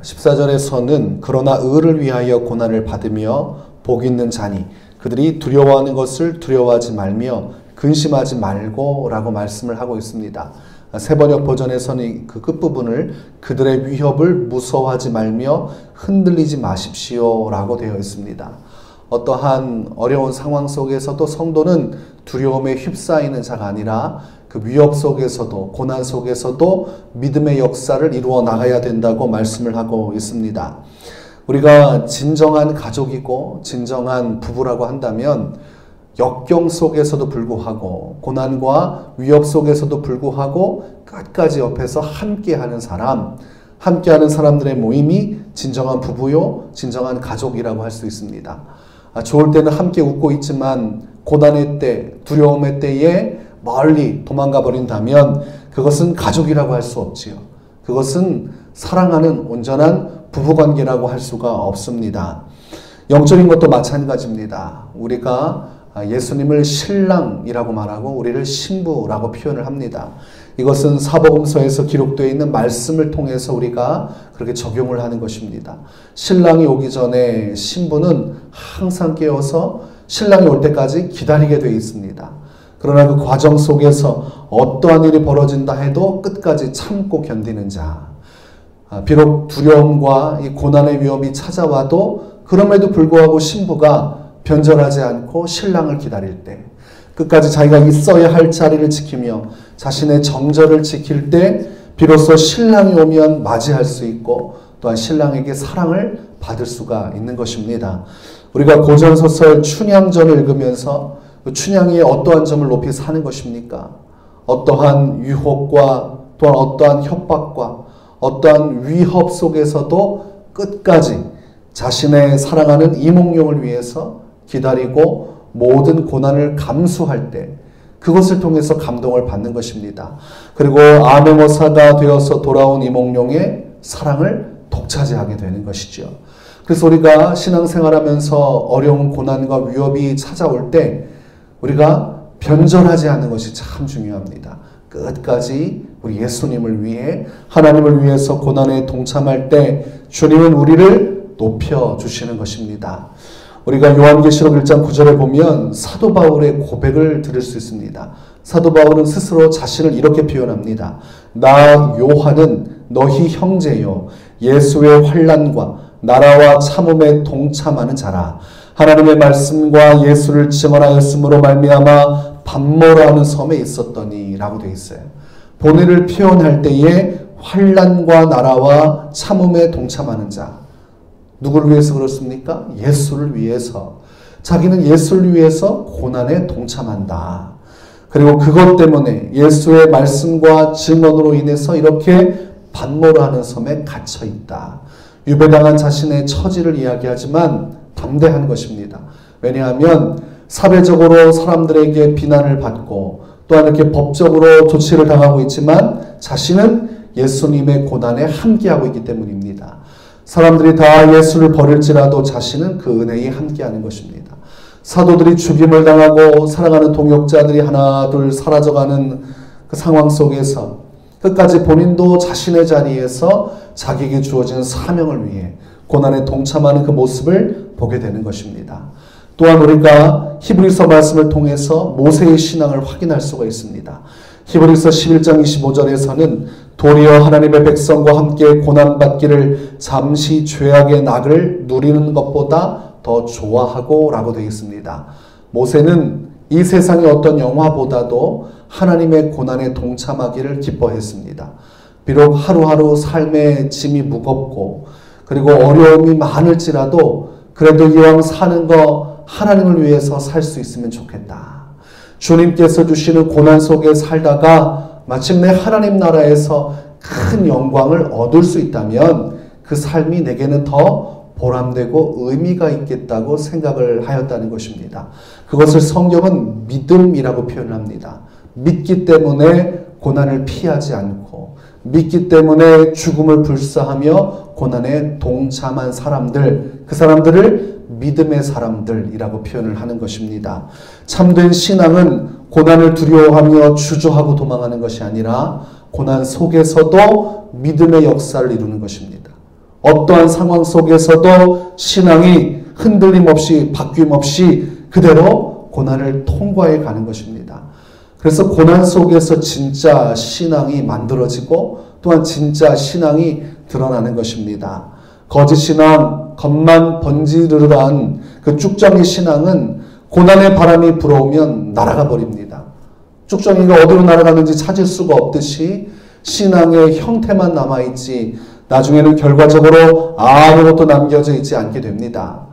14절에서는 그러나 의를 위하여 고난을 받으며 복 있는 자니 그들이 두려워하는 것을 두려워하지 말며 근심하지 말고 라고 말씀을 하고 있습니다. 새번역 버전에서는 그 끝부분을 그들의 위협을 무서워하지 말며 흔들리지 마십시오 라고 되어 있습니다. 어떠한 어려운 상황 속에서도 성도는 두려움에 휩싸이는 자가 아니라 그 위협 속에서도 고난 속에서도 믿음의 역사를 이루어 나가야 된다고 말씀을 하고 있습니다. 우리가 진정한 가족이고 진정한 부부라고 한다면 역경 속에서도 불구하고 고난과 위협 속에서도 불구하고 끝까지 옆에서 함께하는 사람, 함께하는 사람들의 모임이 진정한 부부요, 진정한 가족이라고 할 수 있습니다. 좋을 때는 함께 웃고 있지만 고난의 때, 두려움의 때에 멀리 도망가 버린다면 그것은 가족이라고 할 수 없지요. 그것은 사랑하는 온전한 부부관계라고 할 수가 없습니다. 영적인 것도 마찬가지입니다. 우리가 예수님을 신랑이라고 말하고 우리를 신부라고 표현을 합니다. 이것은 사복음서에서 기록되어 있는 말씀을 통해서 우리가 그렇게 적용을 하는 것입니다. 신랑이 오기 전에 신부는 항상 깨어서 신랑이 올 때까지 기다리게 되어 있습니다. 그러나 그 과정 속에서 어떠한 일이 벌어진다 해도 끝까지 참고 견디는 자, 비록 두려움과 이 고난의 위험이 찾아와도 그럼에도 불구하고 신부가 변절하지 않고 신랑을 기다릴 때, 끝까지 자기가 있어야 할 자리를 지키며 자신의 정절을 지킬 때 비로소 신랑이 오면 맞이할 수 있고 또한 신랑에게 사랑을 받을 수가 있는 것입니다. 우리가 고전소설 춘향전을 읽으면서 그 춘향이 어떠한 점을 높이 사는 것입니까? 어떠한 유혹과 또한 어떠한 협박과 어떠한 위협 속에서도 끝까지 자신의 사랑하는 이몽룡을 위해서 기다리고 모든 고난을 감수할 때 그것을 통해서 감동을 받는 것입니다. 그리고 암행어사가 되어서 돌아온 이몽룡의 사랑을 독차지하게 되는 것이죠. 그래서 우리가 신앙생활하면서 어려운 고난과 위협이 찾아올 때 우리가 변절하지 않는 것이 참 중요합니다. 끝까지 우리 예수님을 위해 하나님을 위해서 고난에 동참할 때 주님은 우리를 높여주시는 것입니다. 우리가 요한계시록 1장 9절에 보면 사도 바울의 고백을 들을 수 있습니다. 사도 바울은 스스로 자신을 이렇게 표현합니다. 나 요한은 너희 형제요 예수의 환난과 나라와 참음에 동참하는 자라. 하나님의 말씀과 예수를 증언하였으므로 말미암아 반모라는 섬에 있었더니 라고 되어 있어요. 본의를 표현할 때에 환난과 나라와 참음에 동참하는 자. 누구를 위해서 그렇습니까? 예수를 위해서. 자기는 예수를 위해서 고난에 동참한다. 그리고 그것 때문에 예수의 말씀과 증언으로 인해서 이렇게 반모라는 섬에 갇혀 있다. 유배당한 자신의 처지를 이야기하지만 담대한 것입니다. 왜냐하면 사회적으로 사람들에게 비난을 받고 또한 이렇게 법적으로 조치를 당하고 있지만 자신은 예수님의 고난에 함께하고 있기 때문입니다. 사람들이 다 예수를 버릴지라도 자신은 그 은혜에 함께하는 것입니다. 사도들이 죽임을 당하고 사랑하는 동역자들이 하나 둘 사라져가는 그 상황 속에서 끝까지 본인도 자신의 자리에서 자기에게 주어진 사명을 위해 고난에 동참하는 그 모습을 보게 되는 것입니다. 또한 우리가 히브리서 말씀을 통해서 모세의 신앙을 확인할 수가 있습니다. 히브리서 11장 25절에서는 도리어 하나님의 백성과 함께 고난받기를 잠시 죄악의 낙을 누리는 것보다 더 좋아하고 라고 되어 있습니다. 모세는 이 세상의 어떤 영화보다도 하나님의 고난에 동참하기를 기뻐했습니다. 비록 하루하루 삶의 짐이 무겁고 그리고 어려움이 많을지라도 그래도 이왕 사는 거 하나님을 위해서 살 수 있으면 좋겠다. 주님께서 주시는 고난 속에 살다가 마침내 하나님 나라에서 큰 영광을 얻을 수 있다면 그 삶이 내게는 더 보람되고 의미가 있겠다고 생각을 하였다는 것입니다. 그것을 성경은 믿음이라고 표현합니다. 믿기 때문에 고난을 피하지 않고 믿기 때문에 죽음을 불사하며 고난에 동참한 사람들, 그 사람들을 믿음의 사람들이라고 표현을 하는 것입니다. 참된 신앙은 고난을 두려워하며 주저하고 도망하는 것이 아니라 고난 속에서도 믿음의 역사를 이루는 것입니다. 어떠한 상황 속에서도 신앙이 흔들림 없이 바뀜 없이 그대로 고난을 통과해 가는 것입니다. 그래서 고난 속에서 진짜 신앙이 만들어지고 또한 진짜 신앙이 드러나는 것입니다. 거짓 신앙, 겉만 번지르르한 그 쭉정이 신앙은 고난의 바람이 불어오면 날아가 버립니다. 쭉정이가 어디로 날아가는지 찾을 수가 없듯이 신앙의 형태만 남아있지 나중에는 결과적으로 아무것도 남겨져 있지 않게 됩니다.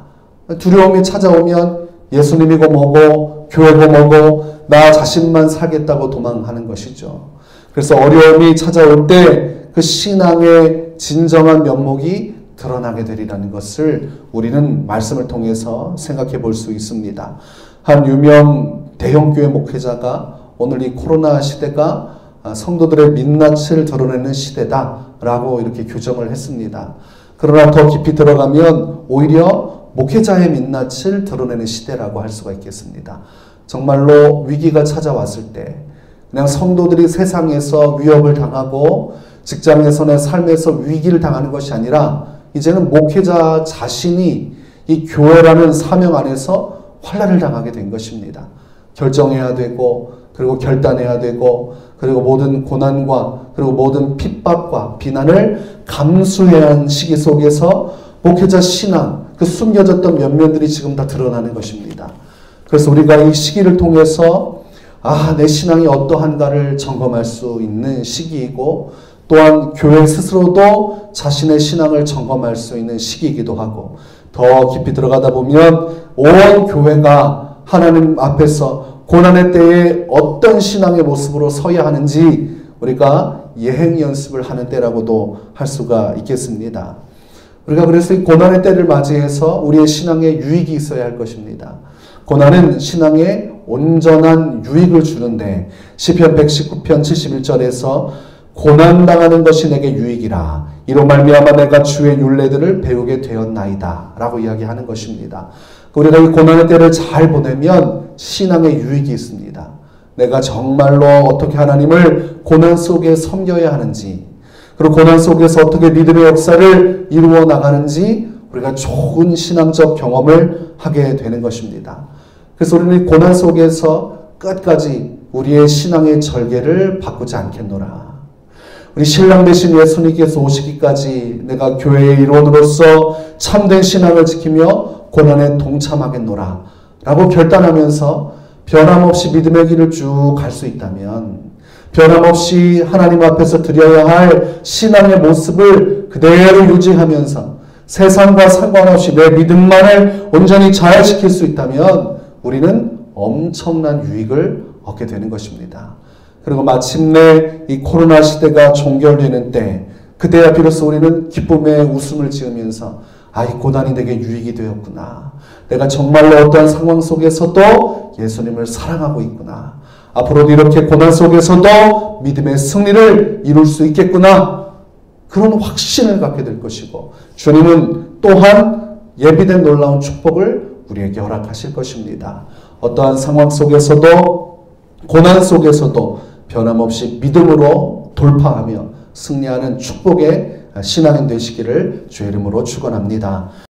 두려움이 찾아오면 예수님이고 뭐고 교회고 뭐고 나 자신만 살겠다고 도망하는 것이죠. 그래서 어려움이 찾아올 때 그 신앙의 진정한 면목이 드러나게 되리라는 것을 우리는 말씀을 통해서 생각해 볼 수 있습니다. 한 유명 대형교회 목회자가 오늘 이 코로나 시대가 성도들의 민낯을 드러내는 시대다라고 이렇게 규정을 했습니다. 그러나 더 깊이 들어가면 오히려 목회자의 민낯을 드러내는 시대라고 할 수가 있겠습니다. 정말로 위기가 찾아왔을 때 그냥 성도들이 세상에서 위협을 당하고 직장에서나 삶에서 위기를 당하는 것이 아니라 이제는 목회자 자신이 이 교회라는 사명 안에서 환난을 당하게 된 것입니다. 결정해야 되고 그리고 결단해야 되고 그리고 모든 고난과 그리고 모든 핍박과 비난을 감수해야 하는 시기 속에서 목회자 신앙, 그 숨겨졌던 면면들이 지금 다 드러나는 것입니다. 그래서 우리가 이 시기를 통해서 내 신앙이 어떠한가를 점검할 수 있는 시기이고 또한 교회 스스로도 자신의 신앙을 점검할 수 있는 시기이기도 하고 더 깊이 들어가다 보면 온 교회가 하나님 앞에서 고난의 때에 어떤 신앙의 모습으로 서야 하는지 우리가 예행 연습을 하는 때라고도 할 수가 있겠습니다. 우리가 그래서 이 고난의 때를 맞이해서 우리의 신앙에 유익이 있어야 할 것입니다. 고난은 신앙에 온전한 유익을 주는데 시편 119편 71절에서 고난당하는 것이 내게 유익이라 이로 말미암아 내가 주의 율례들을 배우게 되었나이다 라고 이야기하는 것입니다. 우리가 이 고난의 때를 잘 보내면 신앙의 유익이 있습니다. 내가 정말로 어떻게 하나님을 고난 속에 섬겨야 하는지 그리고 고난 속에서 어떻게 믿음의 역사를 이루어 나가는지 우리가 좋은 신앙적 경험을 하게 되는 것입니다. 그래서 우리는 고난 속에서 끝까지 우리의 신앙의 절개를 바꾸지 않겠노라. 우리 신랑 되신 예수님께서 오시기까지 내가 교회의 일원으로서 참된 신앙을 지키며 고난에 동참하겠노라 라고 결단하면서 변함없이 믿음의 길을 쭉 갈 수 있다면 변함없이 하나님 앞에서 드려야 할 신앙의 모습을 그대로 유지하면서 세상과 상관없이 내 믿음만을 온전히 잘 지킬 수 있다면 우리는 엄청난 유익을 얻게 되는 것입니다. 그리고 마침내 이 코로나 시대가 종결되는 때 그때야 비로소 우리는 기쁨의 웃음을 지으면서 이 고난이 내게 유익이 되었구나. 내가 정말로 어떠한 상황 속에서도 예수님을 사랑하고 있구나. 앞으로도 이렇게 고난 속에서도 믿음의 승리를 이룰 수 있겠구나. 그런 확신을 갖게 될 것이고 주님은 또한 예비된 놀라운 축복을 우리에게 허락하실 것입니다. 어떠한 상황 속에서도 고난 속에서도 변함없이 믿음으로 돌파하며 승리하는 축복의 신앙인 되시기를 주의 이름으로 축원합니다.